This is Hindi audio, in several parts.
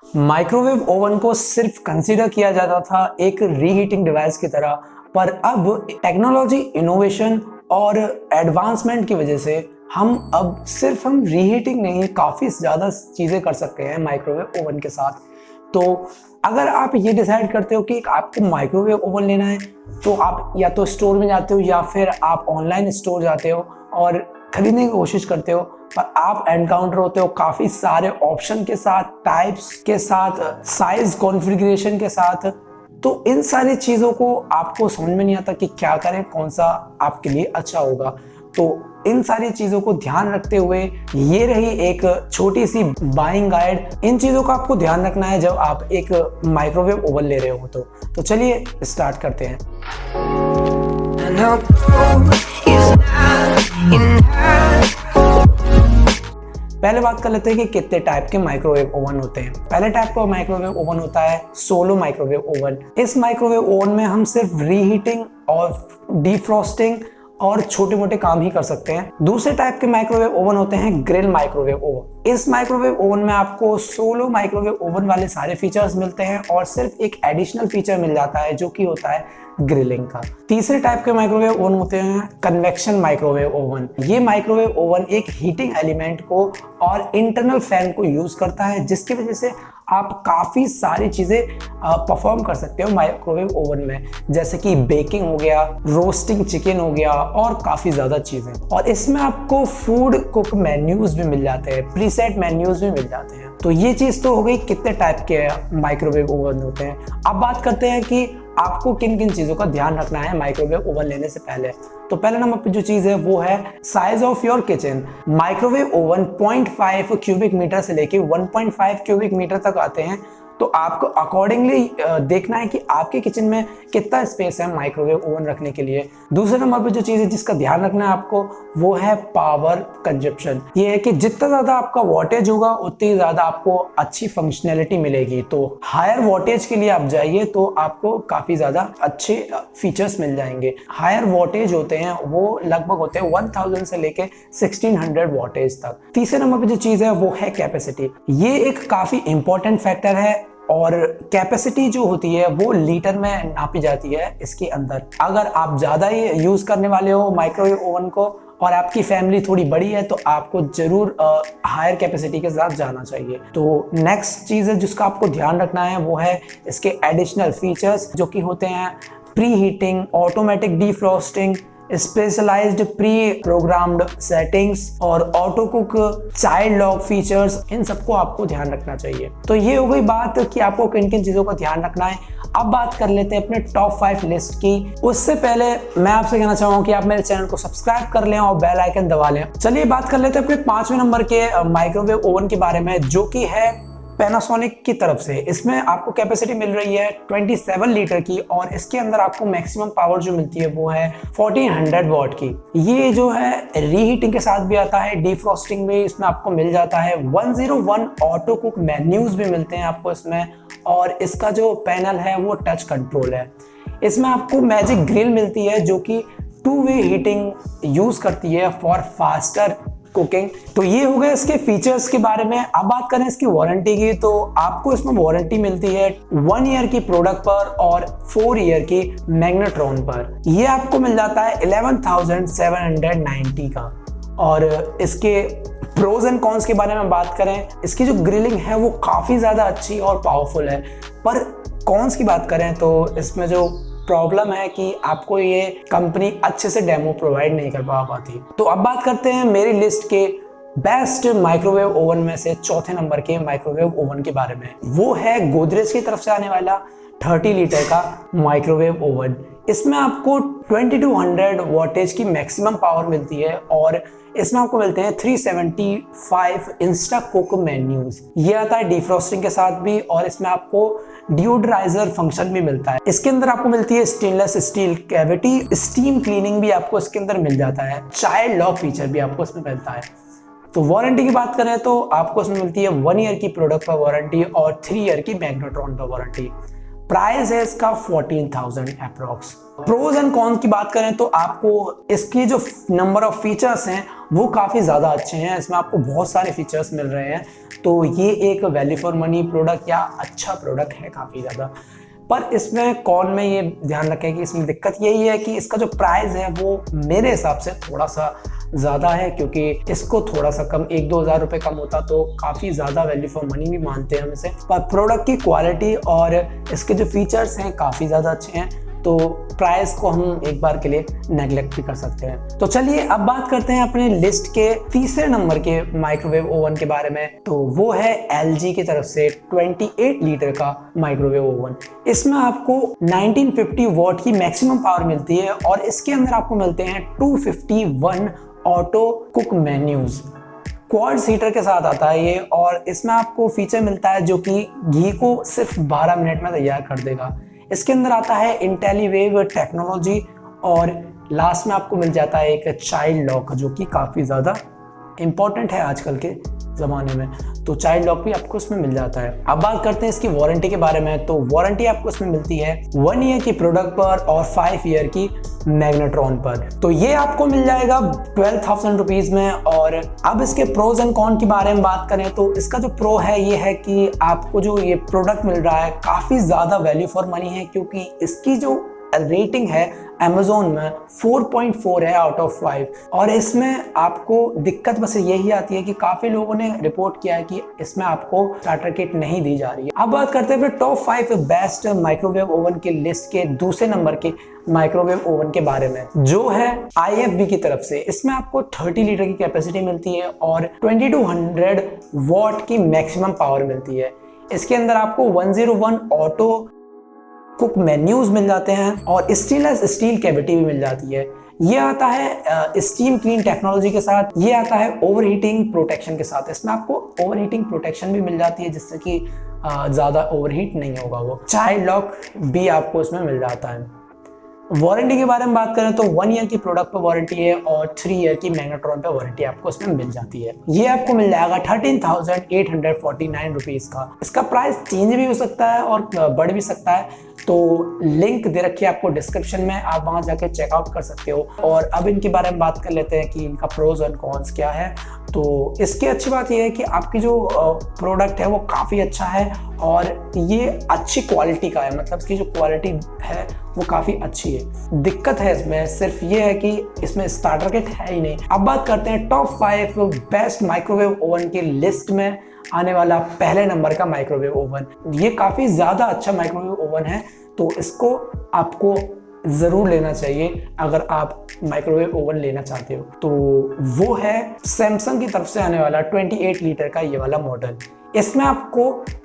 माइक्रोवेव ओवन को सिर्फ कंसीडर किया जाता था एक रीहीटिंग डिवाइस की तरह, पर अब टेक्नोलॉजी इनोवेशन और एडवांसमेंट की वजह से हम रीहीटिंग नहीं, काफ़ी ज़्यादा चीज़ें कर सकते हैं माइक्रोवेव ओवन के साथ। तो अगर आप ये डिसाइड करते हो कि आपको माइक्रोवेव ओवन लेना है, तो आप या तो स्टोर में जाते हो या फिर आप ऑनलाइन स्टोर जाते हो और खरीदने की कोशिश करते हो, पर आप एनकाउंटर होते हो काफ़ी सारे ऑप्शन के साथ, टाइप्स के साथ, साइज कॉन्फ़िगरेशन के साथ। तो इन सारी चीज़ों को आपको समझ में नहीं आता कि क्या करें, कौन सा आपके लिए अच्छा होगा। तो इन सारी चीज़ों को ध्यान रखते हुए ये रही एक छोटी सी बाइंग गाइड। इन चीज़ों का आपको ध्यान रखना है जब आप एक माइक्रोवेव ओवन ले रहे हो। तो चलिए स्टार्ट करते हैं। पहले बात कर लेते हैं कि कितने टाइप के माइक्रोवेव ओवन होते हैं। पहले टाइप का माइक्रोवेव ओवन होता है सोलो माइक्रोवेव ओवन। इस माइक्रोवेव ओवन में हम सिर्फ रीहीटिंग और डीफ्रॉस्टिंग और छोटे मोटे काम ही कर सकते हैं। दूसरे टाइप के माइक्रोवेव ओवन होते हैं ग्रिल माइक्रोवेव ओवन। इस माइक्रोवेव ओवन में आपको सोलो माइक्रोवेव ओवन वाले सारे फीचर्स मिलते हैं और सिर्फ एक एडिशनल फीचर मिल जाता है जो कि होता है ग्रिलिंग का। तीसरे टाइप के माइक्रोवेव ओवन होते हैं कन्वेक्शन माइक्रोवेव ओवन। ये माइक्रोवेव ओवन एक हीटिंग एलिमेंट को और इंटरनल फैन को यूज करता है, जिसकी वजह से आप काफ़ी सारी चीज़ें परफॉर्म कर सकते हो माइक्रोवेव ओवन में, जैसे कि बेकिंग हो गया, रोस्टिंग चिकन हो गया और काफ़ी ज़्यादा चीज़ें। और इसमें आपको फूड कुक मेन्यूज भी मिल जाते हैं, प्रीसेट मेन्यूज भी मिल जाते हैं। तो ये चीज़ तो हो गई कितने टाइप के माइक्रोवेव ओवन होते हैं। अब बात करते हैं कि आपको किन किन चीज़ों का ध्यान रखना है माइक्रोवेव ओवन लेने से पहले। तो पहले नंबर पे जो चीज़ है वो है size of your kitchen. Microwave oven 0.5 cubic metre से लेके 1.5 क्यूबिक मीटर तक आते हैं। तो आपको अकॉर्डिंगली देखना है कि आपके किचन में कितना स्पेस है माइक्रोवेव ओवन रखने के लिए। दूसरे नंबर पे जो चीज़ है जिसका ध्यान रखना है आपको, वो है पावर कंजप्शन। ये है कि जितना ज़्यादा आपका वॉटेज होगा उतनी ज़्यादा आपको अच्छी फंक्शनैलिटी मिलेगी। तो हायर वॉटेज के लिए आप जाइए तो आपको काफ़ी ज़्यादा अच्छे फीचर्स मिल जाएंगे। हायर वॉटेज होते हैं वो लगभग होते हैं 1000 से लेके 1600 वॉटेज तक। तीसरे नंबर पे जो चीज़ है वो है कैपेसिटी। ये एक काफ़ी इंपॉर्टेंट फैक्टर है और कैपेसिटी जो होती है वो लीटर में नापी जाती है इसके अंदर। अगर आप ज़्यादा ही यूज़ करने वाले हो माइक्रोवेव ओवन को और आपकी फैमिली थोड़ी बड़ी है तो आपको जरूर हायर कैपेसिटी के साथ जाना चाहिए। तो नेक्स्ट चीज़ है जिसका आपको ध्यान रखना है वो है इसके एडिशनल फीचर्स, जो कि होते हैं pre heating, automatic defrosting, specialised pre programmed settings और auto cook, child lock features. इन सबको आपको ध्यान रखना चाहिए। तो ये हो गई बात कि आपको किन किन चीज़ों का ध्यान रखना है। अब बात कर लेते हैं अपने टॉप 5 लिस्ट की। उससे पहले मैं आपसे कहना चाहूँगा कि आप मेरे चैनल को सब्सक्राइब कर लें और बेल आइकन दबा लें। चलिए बात कर लेते हैं अपने 5वें नंबर के माइक्रोवेव ओवन के बारे में, जो कि है पैनासोनिक की तरफ से। इसमें आपको कैपेसिटी मिल रही है 27 लीटर की और इसके अंदर आपको मैक्सिमम पावर जो मिलती है वो है 1400 वॉट की। ये जो है रीहीटिंग के साथ भी आता है, डीफ्रॉस्टिंग भी इसमें आपको मिल जाता है। 101 ऑटो कुक मेन्यूज भी मिलते हैं आपको इसमें, और इसका जो पैनल है वो टच कंट्रोल है। इसमें आपको मैजिक ग्रिल मिलती है जो कि 2-वे हीटिंग यूज करती है फॉर फास्टर कुकिंग। तो ये हो गया इसके फीचर्स के बारे में। अब बात करें इसकी वारंटी की, तो आपको इसमें वारंटी मिलती है 1 ईयर की प्रोडक्ट पर और 4 ईयर की मैग्नेट्रॉन पर। ये आपको मिल जाता है 11,790 का। और इसके प्रोज एंड कॉन्स के बारे में बात करें, इसकी जो ग्रिलिंग है वो काफ़ी ज़्यादा अच्छी और पावरफुल है। पर कॉन्स की बात करें तो इसमें जो प्रॉब्लम है कि आपको ये कंपनी अच्छे से डेमो प्रोवाइड नहीं कर पाती। तो अब बात करते हैं मेरी लिस्ट के बेस्ट माइक्रोवेव ओवन में से चौथे नंबर के माइक्रोवेव ओवन के बारे में। वो है गोदरेज की तरफ से आने वाला 30 लीटर का माइक्रोवेव ओवन। इसमें आपको 2200 वॉटेज की मैक्सिमम पावर मिलती है और इसमें आपको मिलते हैं 375 इंस्टा कुक मेन्यूज। ये आता है डिफ्रॉस्टिंग के साथ भी और इसमें आपको डिओड्राइजर फंक्शन भी मिलता है। इसके अंदर आपको मिलती है stainless steel cavity, steam cleaning भी आपको इसके अंदर मिल जाता है, चाइल्ड लॉक फीचर भी आपको इसमें मिलता है। तो वारंटी की बात करें तो आपको इसमें मिलती है 1 ईयर की प्रोडक्ट पर वारंटी और 3 ईयर की मैग्नेट्रॉन पर वारंटी। प्राइस है इसका 14,000 अप्रोक्स। प्रोज एंड कॉन्स की बात करें तो आपको इसकी जो नंबर ऑफ फीचर्स हैं वो काफ़ी ज़्यादा अच्छे हैं। इसमें आपको बहुत सारे फीचर्स मिल रहे हैं, तो ये एक वैल्यू फॉर मनी प्रोडक्ट या अच्छा प्रोडक्ट है काफ़ी ज़्यादा। पर इसमें कौन में ये ध्यान रखें कि इसमें दिक्कत यही है कि इसका जो प्राइस है वो मेरे हिसाब से थोड़ा सा ज़्यादा है, क्योंकि इसको थोड़ा सा कम 1-2 हज़ार रुपये कम होता तो काफ़ी ज़्यादा वैल्यू फॉर मनी भी मानते हैं हम इसे। पर प्रोडक्ट की क्वालिटी और इसके जो फीचर्स हैं काफ़ी ज़्यादा अच्छे हैं, तो प्राइस को हम एक बार के लिए नेगलेक्ट भी कर सकते हैं। तो चलिए अब बात करते हैं अपने लिस्ट के तीसरे नंबर के माइक्रोवेव ओवन के बारे में। तो वो है LG की तरफ से 28 लीटर का माइक्रोवेव ओवन। इसमें आपको 1950 वॉट की मैक्सिमम पावर मिलती है और इसके अंदर आपको मिलते हैं 251 auto cook menus. Quad heater के साथ आता है ये, और इसमें आपको फीचर मिलता है जो कि घी को सिर्फ 12 मिनट में तैयार कर देगा। इसके अंदर आता है इंटेलीवेव टेक्नोलॉजी और लास्ट में आपको मिल जाता है एक चाइल्ड लॉक, जो कि काफ़ी ज़्यादा इम्पॉर्टेंट है आजकल के ज़माने में। तो चाइल्ड लॉक भी आपको इसमें मिल जाता है। अब बात करते हैं इसकी वारंटी के बारे में। तो वारंटी आपको इसमें मिलती है 1 ईयर की प्रोडक्ट पर और 5 ईयर की मैग्नेट्रॉन पर। तो ये आपको मिल जाएगा 12,000 रुपीज़ में। और अब इसके प्रोज एंड कॉन के बारे में बात करें तो इसका जो प्रो है ये है कि आपको जो ये प्रोडक्ट मिल रहा है काफ़ी ज़्यादा वैल्यू फॉर मनी है, क्योंकि इसकी जो रेटिंग है Amazon में 4.4 है आउट ऑफ 5। और इसमें आपको दिक्कत बस यही आती है कि काफ़ी लोगों ने रिपोर्ट किया है कि इसमें आपको स्टार्टर किट नहीं दी जा रही है। अब बात करते हैं फिर टॉप 5 बेस्ट माइक्रोवेव ओवन की लिस्ट के दूसरे नंबर के माइक्रोवेव ओवन के बारे में, जो है IFB की तरफ से। इसमें आपको 30 लीटर की कैपेसिटी मिलती है और 2200 वॉट की मैक्सिमम पावर मिलती है। इसके अंदर आपको 101 ऑटो कुक मेन्यूज मिल जाते हैं और स्टेनलेस स्टील कैविटी भी मिल जाती है। ये आता है स्टीम क्लीन टेक्नोलॉजी के साथ, ये आता है ओवरहीटिंग प्रोटेक्शन के साथ। इसमें आपको ओवरहीटिंग प्रोटेक्शन भी मिल जाती है, जिससे कि ज़्यादा ओवरहीट नहीं होगा वो। चाइल्ड लॉक भी आपको इसमें मिल जाता है। वारंटी के बारे में बात करें तो 1 ईयर की प्रोडक्ट पर वारंटी है और 3 ईयर की मैग्नेट्रॉन पर वारंटी आपको इसमें मिल जाती है। ये आपको मिल जाएगा 13,849 रुपीज़ का। इसका प्राइस चेंज भी हो सकता है और बढ़ भी सकता है, तो लिंक दे रखी है आपको डिस्क्रिप्शन में, आप वहां जाके चेकआउट कर सकते हो। और अब इनके बारे में बात कर लेते हैं कि इनका प्रोज एंड कॉन्स क्या है। तो इसकी अच्छी बात यह है कि आपकी जो प्रोडक्ट है वो काफ़ी अच्छा है और ये अच्छी क्वालिटी का है, मतलब इसकी जो क्वालिटी है वो काफ़ी अच्छी है। दिक्कत है इसमें सिर्फ ये है कि इसमें स्टार्टर किट है ही नहीं। अब बात करते हैं टॉप 5 बेस्ट माइक्रोवेव ओवन की लिस्ट में आने वाला पहले नंबर का माइक्रोवेव ओवन। ये काफ़ी ज़्यादा अच्छा माइक्रोवेव ओवन है, तो इसको आपको ज़रूर लेना चाहिए अगर आप माइक्रोवेव ओवन लेना चाहते हो। तो वो है सैमसंग की तरफ से आने वाला 28 लीटर का ये वाला मॉडल। इसमें आपको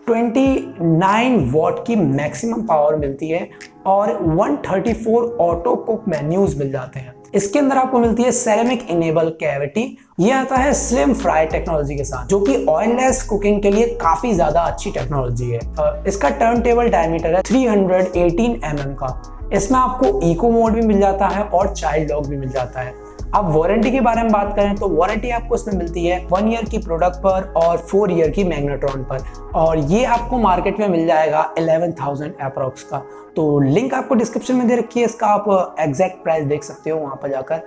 29 वॉट की मैक्सिमम पावर मिलती है और 134 ऑटो कुक मेन्यूज मिल जाते हैं। इसके अंदर आपको मिलती है सेरेमिक इनेबल कैविटी। ये आता है स्लिम फ्राई टेक्नोलॉजी के साथ, जो कि ऑयललेस कुकिंग के लिए काफी ज्यादा अच्छी टेक्नोलॉजी है। इसका टर्न टेबल डायमीटर है 318 mm का। इसमें आपको इको मोड भी मिल जाता है और चाइल्ड लॉक भी मिल जाता है। अब वारंटी के बारे में बात करें तो वारंटी आपको इसमें मिलती है 1 ईयर की प्रोडक्ट पर और 4 ईयर की मैग्नेट्रॉन पर, और ये आपको मार्केट में मिल जाएगा 11,000 अप्रॉक्स का। तो लिंक आपको डिस्क्रिप्शन में दे रखी है, इसका आप एग्जैक्ट प्राइस देख सकते हो वहां पर जाकर।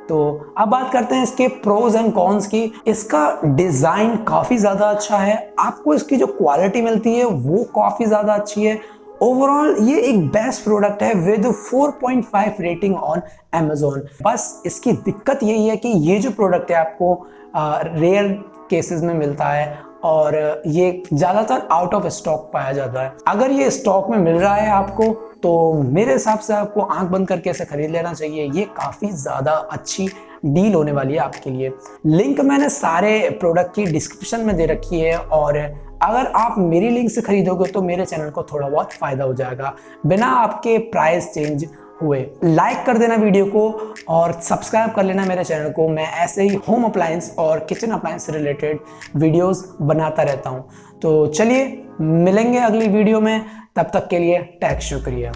तो अब बात करते हैं इसके प्रोज एंड कॉन्स की। इसका डिजाइन काफी ज्यादा अच्छा है, आपको इसकी जो क्वालिटी मिलती है वो काफी ज्यादा अच्छी है। ओवरऑल ये एक बेस्ट प्रोडक्ट है विद 4.5 रेटिंग ऑन Amazon। बस इसकी दिक्कत यही है कि ये जो प्रोडक्ट है आपको रेयर केसेस में मिलता है और ये ज़्यादातर आउट ऑफ स्टॉक पाया जाता है। अगर ये स्टॉक में मिल रहा है आपको तो मेरे हिसाब से आपको आंख बंद करके इसे खरीद लेना चाहिए। ये काफ़ी ज़्यादा अच्छी डील होने वाली है आपके लिए। लिंक मैंने सारे प्रोडक्ट की डिस्क्रिप्शन में दे रखी है, और अगर आप मेरी लिंक से खरीदोगे तो मेरे चैनल को थोड़ा बहुत फ़ायदा हो जाएगा बिना आपके प्राइस चेंज हुए। लाइक कर देना वीडियो को और सब्सक्राइब कर लेना मेरे चैनल को। मैं ऐसे ही होम अप्लायंस और किचन अप्लायंस से रिलेटेड वीडियोस बनाता रहता हूं। तो चलिए मिलेंगे अगली वीडियो में, तब तक के लिए टैग शुक्रिया।